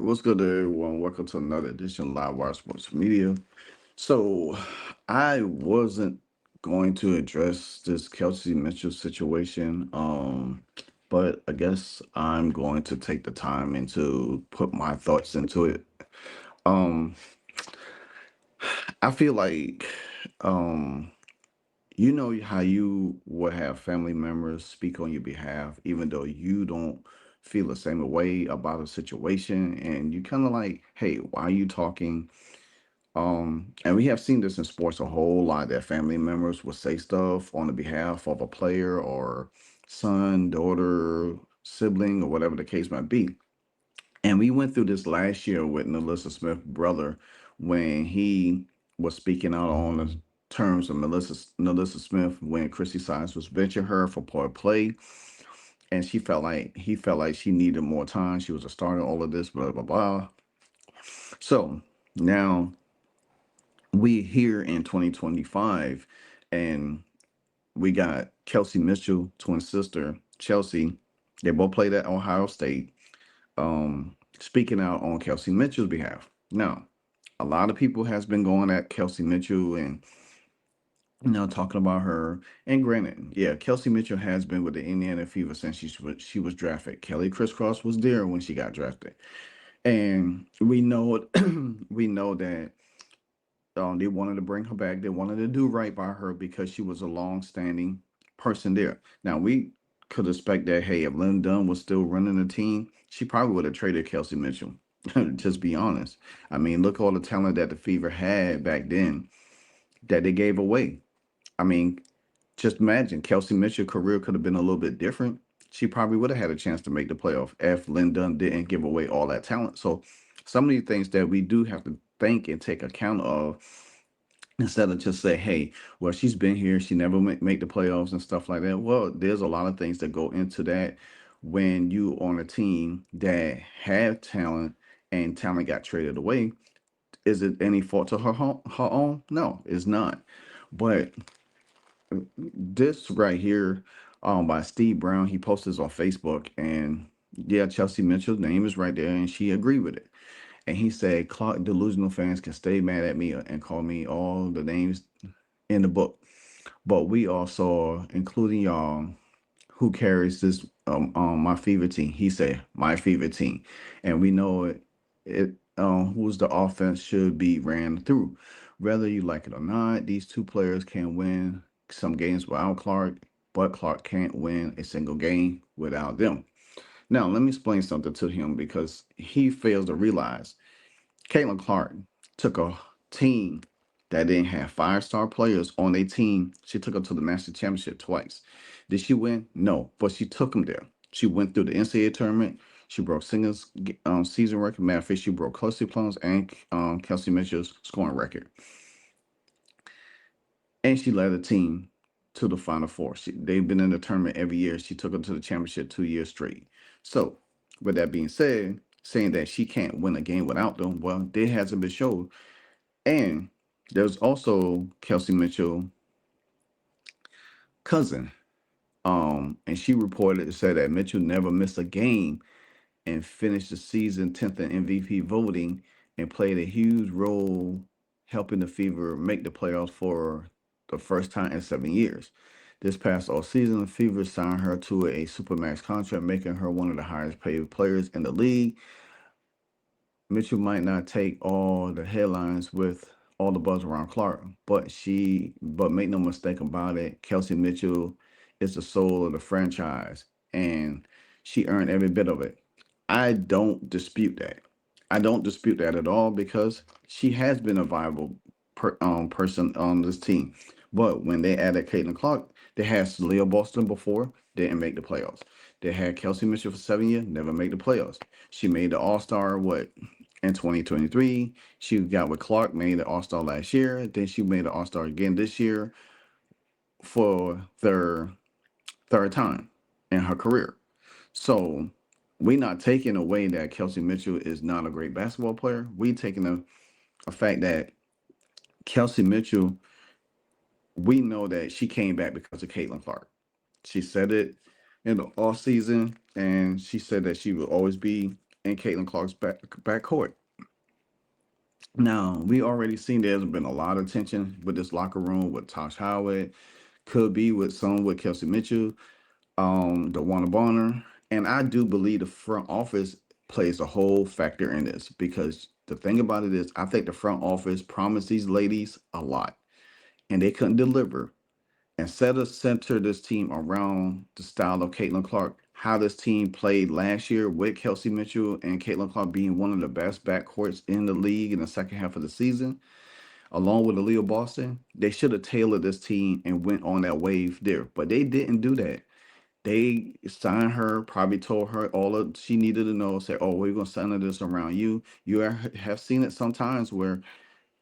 what's good, everyone? Welcome to another edition of Live Wire Sports Media. So, I wasn't going to address this Kelsey Mitchell situation, but I guess I'm going to take the time and to put my thoughts into it. Um, I feel like, um, you know how you would have family members speak on your behalf, even though you don't feel the same way about a situation, and you kind of like, hey, why are you talking? And we have seen this in sports a whole lot that family members will say stuff on the behalf of a player or son, daughter, sibling, or whatever the case might be. And we went through this last year with Melissa Smith's brother when he was speaking out on the terms of Melissa Smith when Chrissy Science was benching her for poor play, and he felt like she needed more time. She was a starter, all of this, blah blah blah. So now we here in 2025, and we got Kelsey Mitchell, twin sister Chelsea. They both played at Ohio State. Speaking out on Kelsey Mitchell's behalf. Now, a lot of people has been going at Kelsey Mitchell and talking about her. And granted, yeah, Kelsey Mitchell has been with the Indiana Fever since she was drafted. Kelly Crisscross was there when she got drafted, and we know we know that they wanted to bring her back. They wanted to do right by her because she was a long-standing person there. Now we could expect that, hey, if Lynn Dunn was still running the team, she probably would have traded Kelsey Mitchell. Just be honest. I mean, look all the talent that the Fever had back then that they gave away. I mean, just imagine Kelsey Mitchell's career could have been a little bit different. She probably would have had a chance to make the playoff if Lynn Dunn didn't give away all that talent. So some of these things that we do have to think and take account of instead of just say, hey, well, she's been here, she never make the playoffs and stuff like that. Well, there's a lot of things that go into that when you on a team that have talent and talent got traded away. Is it any fault to her own? No, it's not. But this right here, by Steve Brown, he posted this on Facebook, and yeah, Chelsea Mitchell's name is right there, and she agreed with it. And he said, Clark delusional fans can stay mad at me and call me all the names in the book, but we also, including y'all, who carries this my fever team. He said my fever team, and we know who's the offense should be ran through, whether you like it or not. These two players can win some games without Clark, but Clark can't win a single game without them. Now, let me explain something to him because he fails to realize Caitlin Clark took a team that didn't have five-star players on their team. She took them to the national championship twice. Did she win? No, but she took them there. She went through the NCAA tournament. She broke singles season record. Matter of fact, she broke Kelsey Plum's and Kelsey Mitchell's scoring record. And she led the team to the Final Four. They've been in the tournament every year. She took them to the championship 2 years straight. So, with that being said, saying that she can't win a game without them, well, it hasn't been shown. And there's also Kelsey Mitchell cousin. And she reported said that Mitchell never missed a game and finished the season 10th in MVP voting and played a huge role helping the Fever make the playoffs for the first time in 7 years. This past all season, the Fever signed her to a supermax contract, making her one of the highest paid players in the league. Mitchell might not take all the headlines with all the buzz around Clark, but make no mistake about it, Kelsey Mitchell is the soul of the franchise, and she earned every bit of it. I don't dispute that. I don't dispute that at all because she has been a viable person on this team. But when they added Caitlin Clark, they had Celia Boston before, didn't make the playoffs. They had Kelsey Mitchell for 7 years, never made the playoffs. She made the All Star in 2023. She got with Clark, made the All Star last year. Then she made the All Star again this year for their third time in her career. So we not taking away that Kelsey Mitchell is not a great basketball player. We taking a fact that Kelsey Mitchell, we know that she came back because of Caitlin Clark. She said it in the off season, and she said that she will always be in Caitlin Clark's backcourt. Now, we already seen there's been a lot of tension with this locker room with Tosh Howard, could be with some with Kelsey Mitchell, the Warner Bonner. And I do believe the front office plays a whole factor in this because the thing about it is, I think the front office promised these ladies a lot and they couldn't deliver. Instead of center this team around the style of Caitlin Clark, how this team played last year with Kelsey Mitchell and Caitlin Clark being one of the best backcourts in the league in the second half of the season, along with Aaliyah Boston, they should have tailored this team and went on that wave there. But they didn't do that. They signed her, probably told her all of she needed to know, say, oh, we're gonna center this around you. You have seen it sometimes where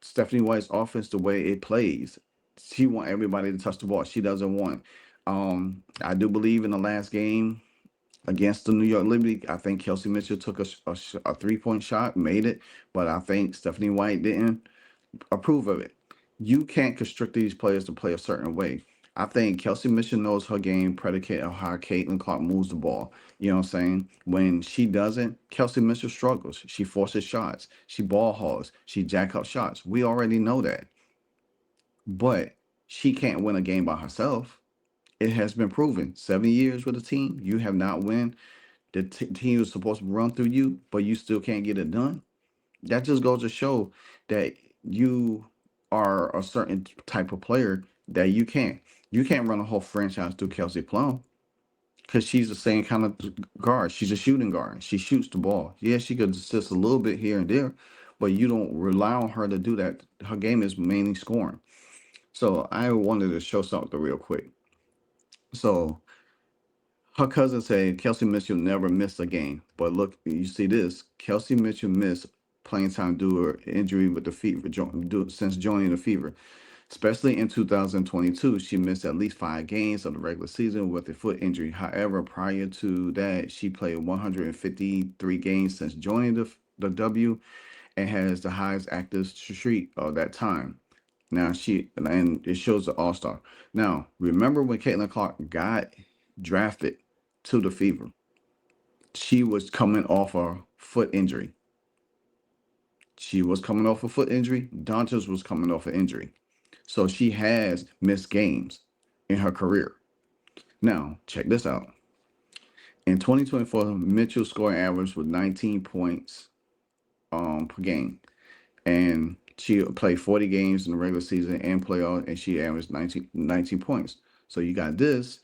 Stephanie White's offense, the way it plays, she want everybody to touch the ball. She doesn't want. I do believe in the last game against the New York Liberty, I think Kelsey Mitchell took a 3-point shot, made it, but I think Stephanie White didn't approve of it. You can't constrict these players to play a certain way. I think Kelsey Mitchell knows her game predicated on how Caitlin Clark moves the ball. You know what I'm saying? When she doesn't, Kelsey Mitchell struggles. She forces shots. She ball hogs. She jack up shots. We already know that. But she can't win a game by herself. It has been proven. 7 years with a team, you have not won. The team is supposed to run through you, but you still can't get it done. That just goes to show that you are a certain type of player that you can't run a whole franchise through Kelsey Plum because she's the same kind of guard. She's a shooting guard. She shoots the ball. Yeah, she could assist a little bit here and there, but you don't rely on her to do that. Her game is mainly scoring. So I wanted to show something real quick. So her cousin said Kelsey Mitchell never missed a game. But look, you see this. Kelsey Mitchell missed playing time due to her injury with the fever since joining the Fever. Especially in 2022, she missed at least 5 games of the regular season with a foot injury. However, prior to that, she played 153 games since joining the W and has the highest active streak of that time. Now and it shows the All Star. Now, remember when Caitlin Clark got drafted to the Fever? She was coming off a foot injury. She was coming off a foot injury. Dantas was coming off an injury. So she has missed games in her career. Now, check this out. In 2024, Mitchell's scoring average was 19 points per game. And she played 40 games in the regular season and playoff, and she averaged 19 points. So you got this,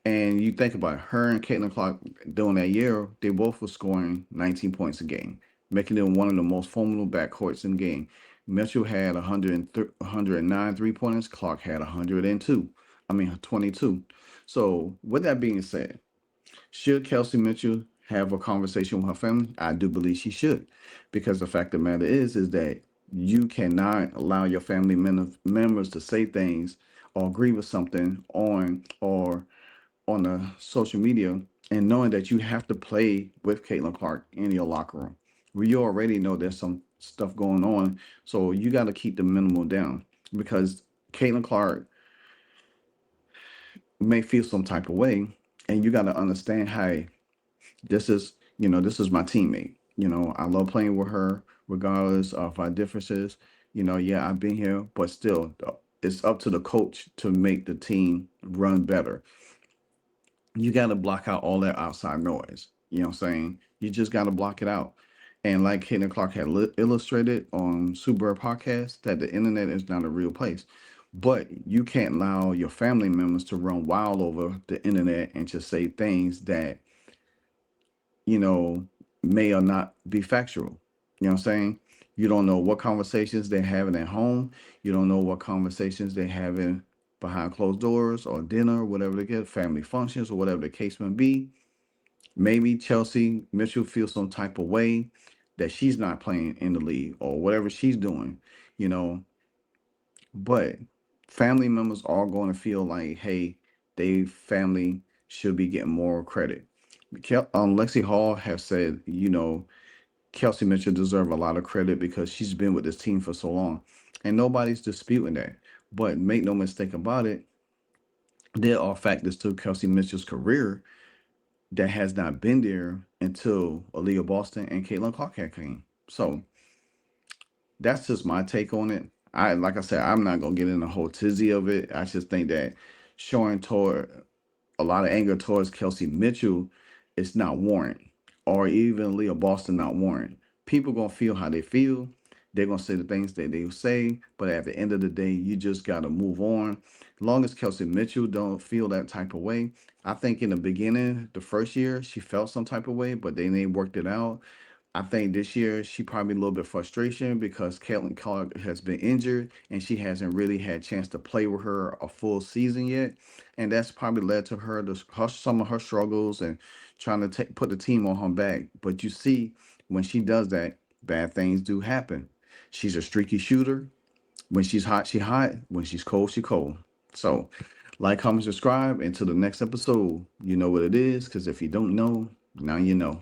and you think about it, her and Caitlin Clark during that year, they both were scoring 19 points a game, making them one of the most formidable backcourts in the game. Mitchell had 109 3-pointers. Clark had 22. So with that being said, should Kelsey Mitchell have a conversation with her family? I do believe she should, because the fact of the matter is that you cannot allow your family members to say things or agree with something on the social media, and knowing that you have to play with Caitlin Clark in your locker room. We already know there's some stuff going on, so you got to keep the minimal down because Caitlin Clark may feel some type of way, and you got to understand, hey, this is my teammate. I love playing with her regardless of our differences. Yeah, I've been here, but still, it's up to the coach to make the team run better. You got to block out all that outside noise. You know what I'm saying? You just got to block it out. And like Caitlin Clark had illustrated on Super Podcast, that the internet is not a real place. But you can't allow your family members to run wild over the internet and just say things that you know, may or not be factual. You know what I'm saying? You don't know what conversations they're having at home. You don't know what conversations they're having behind closed doors or dinner, whatever they get, family functions or whatever the case may be. Maybe Chelsea Mitchell feels some type of way that she's not playing in the league or whatever she's doing, you know. But family members are going to feel like, hey, they family should be getting more credit. Lexi Hall has said, Kelsey Mitchell deserves a lot of credit because she's been with this team for so long, and nobody's disputing that. But make no mistake about it, there are factors to Kelsey Mitchell's career that has not been there until Aaliyah Boston and Caitlin Clark had came. So that's just my take on it. Like I said, I'm not gonna get in the whole tizzy of it. I just think that showing toward a lot of anger towards Kelsey Mitchell is not warrant, or even Leah Boston not warrant. People gonna feel how they feel. They're gonna say the things that they say, but at the end of the day, you just gotta move on. As long as Kelsey Mitchell don't feel that type of way, I think in the beginning, the first year, she felt some type of way, but then they worked it out. I think this year she probably a little bit frustration because Caitlin Clark has been injured and she hasn't really had a chance to play with her a full season yet, and that's probably led to some of her struggles and trying to put the team on her back. But you see, when she does that, bad things do happen. She's a streaky shooter. When she's hot, she hot. When she's cold, she cold. So, like, comment, subscribe. Until the next episode, you know what it is. Because if you don't know, now you know.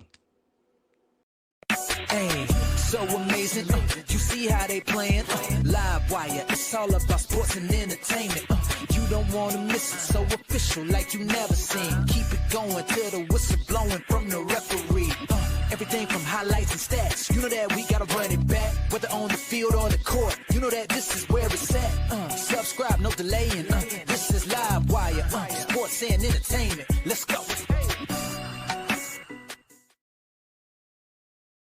Hey, so amazing. You see how they playing? Live wire, it's all about sports and entertainment. You don't want to miss it, so official like you never seen. Keep it going till the whistle blowing from the referee. Everything from highlights and stats. You know that we gotta run it back, whether on the field or the court. You know that this is where it's at. Subscribe, no delaying. This is Live Wire, sports and entertainment. Let's go.